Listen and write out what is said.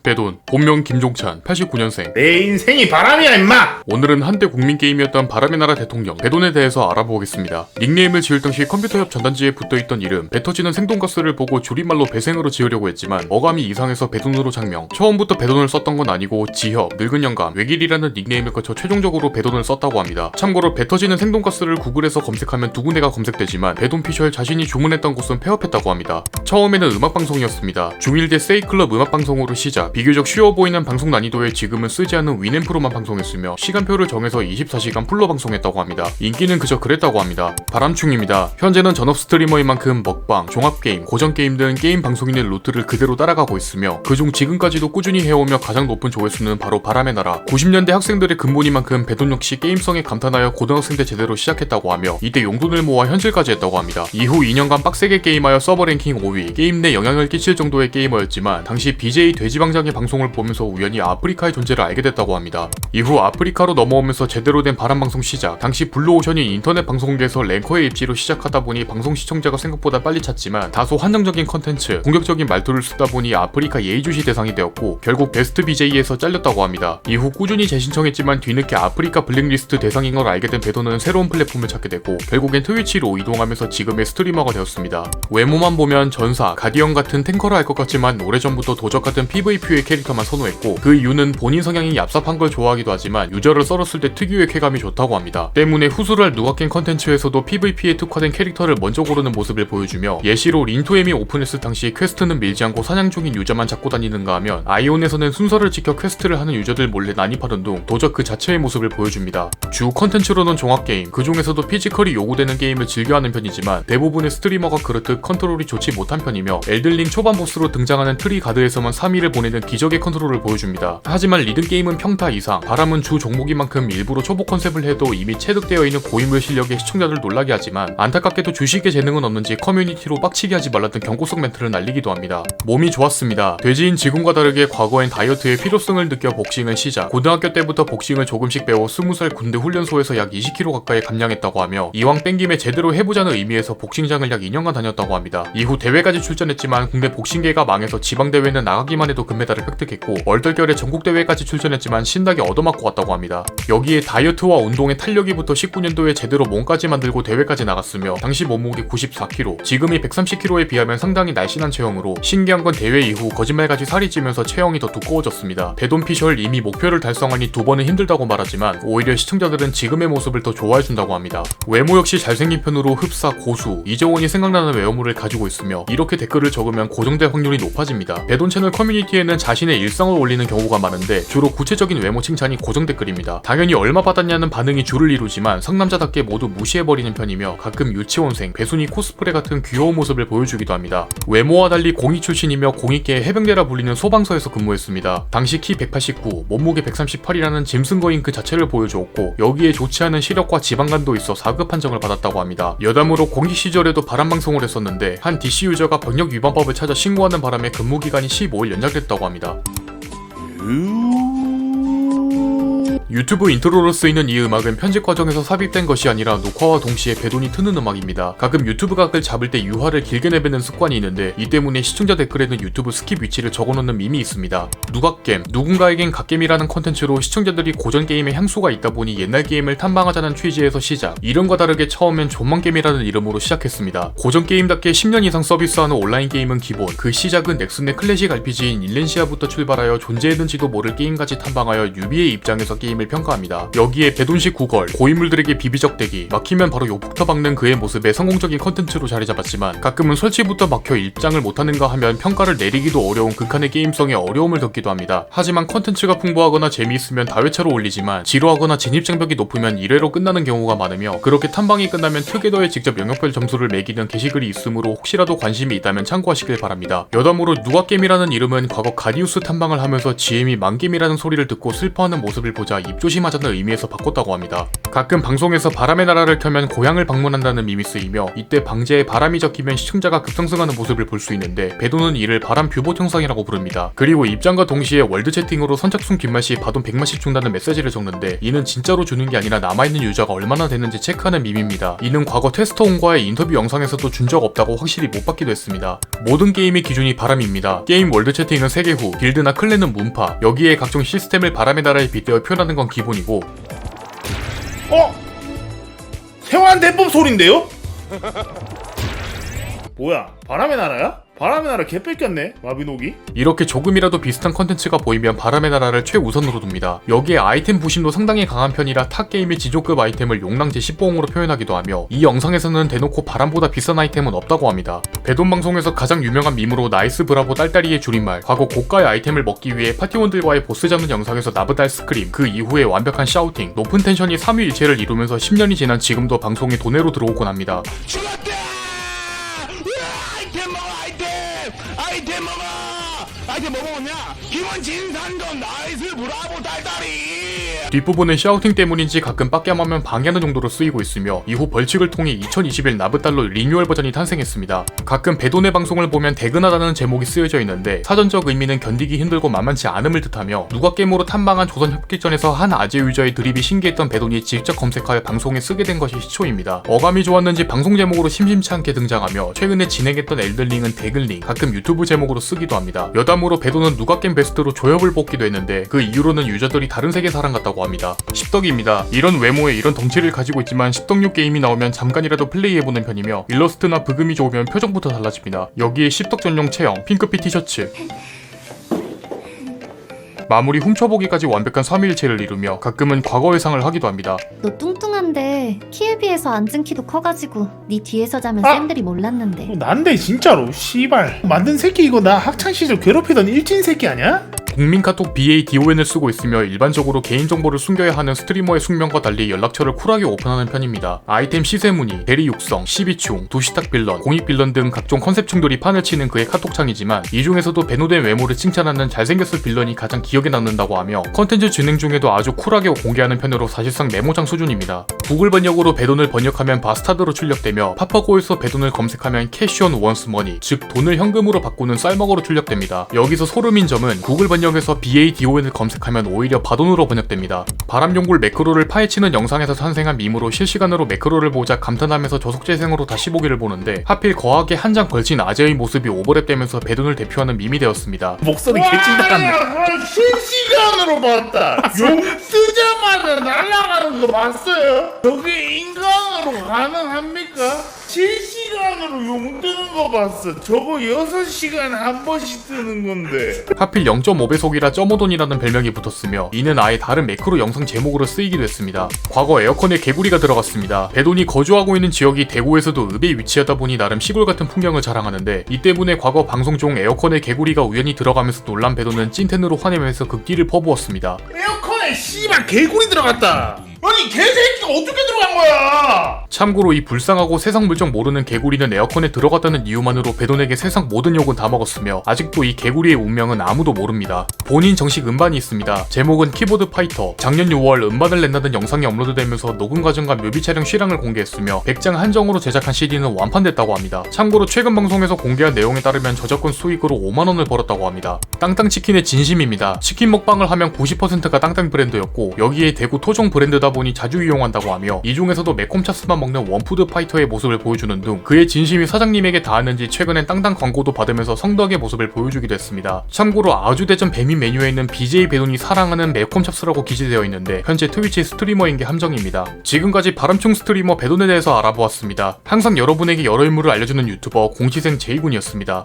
배돈, 본명 김종찬, 89년생. 내 인생이 바람이야 임마! 오늘은 한때 국민 게임이었던 바람의 나라 대통령 배돈에 대해서 알아보겠습니다. 닉네임을 지을 당시 컴퓨터 옆 전단지에 붙어있던 이름 배 터지는 생돈가스를 보고 줄임말로 배생으로 지으려고 했지만 어감이 이상해서 배돈으로 장명. 처음부터 배돈을 썼던 건 아니고 지협, 늙은 영감, 외길이라는 닉네임을 거쳐 최종적으로 배돈을 썼다고 합니다. 참고로 배 터지는 생돈가스를 구글에서 검색하면 두 군데가 검색되지만 배돈 피셜 자신이 주문했던 곳은 폐업했다고 합니다. 처음에는 음악방송이었습니다. 중1 때 세이클럽 음악방송으로 시작. 비교적 쉬워 보이는 방송 난이도에 지금은 쓰지 않는 위앰프로만 방송했으며 시간표를 정해서 24시간 풀로 방송했다고 합니다. 인기는 그저 그랬다고 합니다. 바람충입니다. 현재는 전업 스트리머인 만큼 먹방, 종합게임, 고전게임 등 게임 방송인의 루트를 그대로 따라가고 있으며 그중 지금까지도 꾸준히 해오며 가장 높은 조회수는 바로 바람의 나라. 90년대 학생들의 근본인 만큼 배돈 역시 게임성에 감탄하여 고등학생 때 제대로 시작했다고 하며 이때 용돈을 모아 현질까지 했다고 합니다. 이후 2년간 빡세게 게임하여 서버 랭킹 5위, 게임 내 영향을 끼칠 정도의 게이머였지만 당시 BJ 돼지방장의 방송을 보면서 우연히 아프리카의 존재를 알게 됐다고 합니다. 이후 아프리카로 넘어오면서 제대로 된 바람방송 시작. 당시 블루오션인 인터넷 방송계에서 랭커의 입지로 시작하다 보니 방송 시청자가 생각보다 빨리 찼지만 다소 환상적인 컨텐츠, 공격적인 말투를 쓰다 보니 아프리카 예의주시 대상이 되었고 결국 베스트 BJ에서 잘렸다고 합니다. 이후 꾸준히 재신청했지만 뒤늦게 아프리카 블랙리스트 대상인 걸 알게 된 배돈은 새로운 플랫폼을 찾게 되고 결국엔 트위치로 이동하면서 지금의 스트리머가 되었습니다. 외모만 보면 전사, 가디언 같은 탱커를 알 것 같지만 오래전부터 도적 같은 PVP의 캐릭터만 선호했고 그 이유는 본인 성향이 얍삽한 걸 좋아하기도 하지만 유저를 썰었을 때 특유의 쾌감이 좋다고 합니다. 때문에 후술할 누가깬 컨텐츠에서도 PVP에 특화된 캐릭터를 먼저 고르는 모습을 보여주며 예시로 린토엠이 오픈했을 당시 퀘스트는 밀지 않고 사냥 중인 유저만 잡고 다니는가 하면 아이온에서는 순서를 지켜 퀘스트를 하는 유저들 몰래 난입하던 등 도적 그 자체의 모습을 보여줍니다. 주 컨텐츠로는 종합게임, 그 중에서도 피지컬이 요구되는 게임을 즐겨하는 편이지만 대부분의 스트리머가 그렇듯 컨트롤이 좋지 못한 편이며 엘든링 초반 보스로 등장하는 트리 가드에서만 3일을 보내는 기적의 컨트롤을 보여줍니다. 하지만 리듬게임은 평타 이상, 바람은 주 종목인 만큼 일부러 초보 컨셉을 해도 이미 체득되어 있는 고인물 실력에 시청자들 놀라게 하지만 안타깝게도 주식의 재능은 없는지 커뮤니티로 빡치게 하지 말라던 경고성 멘트를 날리기도 합니다. 몸이 좋았습니다. 돼지인 지금과 다르게 과거엔 다이어트의 필요성을 느껴 복싱을 시작. 고등학교 때부터 복싱을 조금씩 배워 20살 군대 훈련소에서 약 20kg 가까이 감량했다고 하며 이왕 땡김에 제대로 해보자는 의미에서 복싱장을 약 2년간 다녔다고 합니다. 이후 대회까지 출전했지만 국내 복싱계가 망해서 지방대회는 나가기만 해도 금메달을 획득했고 얼떨결에 전국대회까지 출전했지만 신나게 얻어맞고 왔다고 합니다. 여기에 다이어트와 운동에 탄력이부터 19년도에 제대로 몸까지 만들고 대회까지 나갔으며 당시 몸무게 94kg, 지금이 130kg에 비하면 상당히 날씬한 체형으로 신기한 건 대회 이후 거짓말같이 살이 찌면서 체형이 더 두꺼워졌습니다. 배돈 피셜 이미 목표를 달성하니 두 번은 힘들다고 말하지만 오히려 시청자들은 지금의 모습을 더 좋아해준다고 합니다. 외모 역시 잘생긴 편으로 흡사, 고수, 이재원이 생각나는 외모를 가지고 있으며 이렇게 댓글을 적으면 고정될 확률이 높아집니다. 배돈 채널 커뮤니티에는 자신의 일상을 올리는 경우가 많은데 주로 구체적인 외모 칭찬이 고정 댓글입니다. 당연히 얼마 받았냐는 반응이 주를 이루지만 상남자답게 모두 무시해버리는 편이며 가끔 유치원생, 배순이 코스프레 같은 귀여운 모습을 보여주기도 합니다. 외모와 달리 공익 출신이며 공익계의 해병대라 불리는 소방서에서 근무했습니다. 당시 키 189, 몸무게 138이라는 짐승거인 그 자체를 보여주었고 여기에 좋지 않은 시력과 지방간도 있어 4급 판정을 받았다고 합니다. 여담으로 공익 시절에도 바람방송을 했었는데 한 DC 유저가 병력 위반법을 찾아 신고하는 바람에 근무기간이 15일 연장됐다고 합니다. 유튜브 인트로로 쓰이는 이 음악은 편집 과정에서 삽입된 것이 아니라 녹화와 동시에 배돈이 트는 음악입니다. 가끔 유튜브 각을 잡을 때 유화를 길게 내뱉는 습관이 있는데 이 때문에 시청자 댓글에는 유튜브 스킵 위치를 적어놓는 밈이 있습니다. 누각겜, 누군가에겐 갓겜이라는 컨텐츠로 시청자들이 고전 게임에 향수가 있다 보니 옛날 게임을 탐방하자는 취지에서 시작. 이름과 다르게 처음엔 존망겜이라는 이름으로 시작했습니다. 고전 게임답게 10년 이상 서비스하는 온라인 게임은 기본, 그 시작은 넥슨의 클래식 RPG인 일렌시아부터 출발하여 존재했는지도 모를 게임까지 탐방하여 유비의 입장에서 게임을 평가합니다. 여기에 배돈식 구걸, 고인물들에게 비비적대기, 막히면 바로 욕폭타 박는 그의 모습에 성공적인 컨텐츠로 자리 잡았지만 가끔은 설치부터 막혀 입장을 못하는가 하면 평가를 내리기도 어려운 극한의 게임성에 어려움을 겪기도 합니다. 하지만 컨텐츠가 풍부하거나 재미있으면 다회차로 올리지만 지루하거나 진입장벽이 높으면 1회로 끝나는 경우가 많으며 그렇게 탐방이 끝나면 투게더에 직접 영역별 점수를 매기는 게시글이 있으므로 혹시라도 관심이 있다면 참고하시길 바랍니다. 여담으로 누가겜이라는 이름은 과거 가디우스 탐방을 하면서 GM이 망겜이라는 소리를 듣고 슬퍼하는 모습을 보자 입 조심하자는 의미에서 바꿨다고 합니다. 가끔 방송에서 바람의 나라를 켜면 고향을 방문한다는 밈이 쓰이며 이때 방제에 바람이 적히면 시청자가 급상승하는 모습을 볼 수 있는데 배도는 이를 바람 뷰봇 형상이라고 부릅니다. 그리고 입장과 동시에 월드 채팅으로 선착순 김말씨 바돈 100만씩 준다는 메시지를 적는데 이는 진짜로 주는 게 아니라 남아있는 유저가 얼마나 되는지 체크하는 밈입니다. 이는 과거 테스터온과의 인터뷰 영상에서도 준 적 없다고 확실히 못 받기도 했습니다. 모든 게임의 기준이 바람입니다. 게임 월드 채팅은 세계 후, 길드나 클랜은 문파, 여기에 각종 시스템을 바람의 나라에 빗대어 표현하는 건 기본이고 세환 대법 소린데요? 뭐야 바람의 나라야? 바람의 나라 개 뺏겼네 마비노기. 이렇게 조금이라도 비슷한 컨텐츠가 보이면 바람의 나라를 최우선으로 둡니다. 여기에 아이템 부심도 상당히 강한 편이라 타 게임의 지존급 아이템을 용랑 제10봉으로 표현하기도 하며 이 영상에서는 대놓고 바람보다 비싼 아이템은 없다고 합니다. 배돈 방송에서 가장 유명한 밈으로 나이스 브라보 딸딸이의 줄임말, 과거 고가의 아이템을 먹기 위해 파티원들과의 보스 잡는 영상에서 나브달 스크림, 그 이후에 완벽한 샤우팅, 높은 텐션이 3위일체를 이루면서 10년이 지난 지금도 방송에 도내로 들어오곤 합니다. 아이템 먹었냐? 김원진 산건 나이스 브라보 딸딸이. 뒷부분은 샤우팅 때문인지 가끔 빡겜하면 방해하는 정도로 쓰이고 있으며 이후 벌칙을 통해 2021 나브달로 리뉴얼 버전이 탄생했습니다. 가끔 배돈의 방송을 보면 대근하다는 제목이 쓰여져 있는데 사전적 의미는 견디기 힘들고 만만치 않음을 뜻하며 누가 게임으로 탐방한 조선 협기전에서 한 아재 유저의 드립이 신기했던 배돈이 직접 검색하여 방송에 쓰게 된 것이 시초입니다. 어감이 좋았는지 방송 제목으로 심심치 않게 등장하며 최근에 진행했던 엘든링은 대근링, 가끔 유튜브 제목으로 쓰기도 합니다. 여담으로 배돈은 누가 게임 베스트로 조협을 뽑기도 했는데 그 이후로는 유저들이 다른 세계 사람 같다고 합니다. 십덕입니다. 이런 외모에 이런 덩치를 가지고 있지만 십덕류 게임이 나오면 잠깐이라도 플레이해보는 편이며 일러스트나 브금이 좋으면 표정부터 달라집니다. 여기에 십덕 전용 체형, 핑크빛 티셔츠, 마무리 훔쳐보기까지 완벽한 3위일체를 이루며 가끔은 과거 회상을 하기도 합니다. 너 뚱뚱한데 키에 비해서 앉은 키도 커가지고 네 뒤에서 자면 쌤들이 몰랐는데. 난데 진짜로 씨발 만든 새끼 이거 나 학창시절 괴롭히던 일진 새끼 아냐? 국민 카톡 BADON을 쓰고 있으며 일반적으로 개인정보를 숨겨야 하는 스트리머의 숙명과 달리 연락처를 쿨하게 오픈하는 편입니다. 아이템 시세문의, 대리 육성, 12충, 도시탁 빌런, 공익 빌런 등 각종 컨셉충들이 판을 치는 그의 카톡창이지만 이 중에서도 배노된 외모를 칭찬하는 잘생겼을 빌런이 가장 기억에 남는다고 하며 컨텐츠 진행 중에도 아주 쿨하게 공개하는 편으로 사실상 메모장 수준입니다. 구글 번역으로 배돈을 번역하면 바스타드로 출력되며 파파고에서 배돈을 검색하면 캐시 온 원스 머니, 즉 돈을 현금으로 바꾸는 쌀먹어로 출력됩니다. 여기서 소름인 점은 구글 번역에서 BADON을 검색하면 오히려 바돈으로 번역됩니다. 바람용굴 매크로를 파헤치는 영상에서 탄생한 밈으로 실시간으로 매크로를 보자 감탄하면서 저속재생으로 다시 보기를 보는데 하필 거하게 한 장 걸친 아재의 모습이 오버랩되면서 배돈을 대표하는 밈이 되었습니다. 목소리 개찐다같네. 실시간으로 봤다. 용 뜨자마자 날아가는 거 봤어요? 저게 인간으로 가능합니까? 실시간으로 용 뜨는 거 봤어. 저거 6시간에 한 번씩 뜨는 건데. 하필 0.5배속이라 점오돈이라는 별명이 붙었으며 이는 아예 다른 매크로 영상 제목으로 쓰이기도 했습니다. 과거 에어컨에 개구리가 들어갔습니다. 배돈이 거주하고 있는 지역이 대구에서도 읍에 위치하다 보니 나름 시골 같은 풍경을 자랑하는데 이 때문에 과거 방송 중 에어컨에 개구리가 우연히 들어가면서 놀란 배돈은 찐텐으로 화내면서 극기를 퍼부었습니다. 에어컨에 씨발 개구리 들어갔다. 아니 개새끼가 어떻게 들어간 거야? 참고로 이 불쌍하고 세상 물정 모르는 개구리는 에어컨에 들어갔다는 이유만으로 배돈에게 세상 모든 욕은 다 먹었으며 아직도 이 개구리의 운명은 아무도 모릅니다. 본인 정식 음반이 있습니다. 제목은 키보드 파이터. 작년 6월 음반을 낸다는 영상이 업로드되면서 녹음 과정과 뮤비 촬영 실황을 공개했으며 100장 한정으로 제작한 CD는 완판됐다고 합니다. 참고로 최근 방송에서 공개한 내용에 따르면 저작권 수익으로 5만원을 벌었다고 합니다. 땅땅치킨의 진심입니다. 치킨 먹방을 하면 90%가 땅땅 브랜드였고 여기에 대구 토종 브랜드다 보니 자주 이용한다고 하며 이 중에서도 매콤차스만 먹는 원푸드 파이터의 모습을 보여주는 등 그의 진심이 사장님에게 닿았는지 최근엔 땅땅 광고도 받으면서 성덕의 모습을 보여주기도 했습니다. 참고로 아주대전 배민 메뉴에 있는 BJ 배돈이 사랑하는 매콤찹스라고 기재되어 있는데 현재 트위치 스트리머인 게 함정입니다. 지금까지 바람충 스트리머 배돈에 대해서 알아보았습니다. 항상 여러분에게 여러 인물을 알려주는 유튜버 공시생 제이군이었습니다.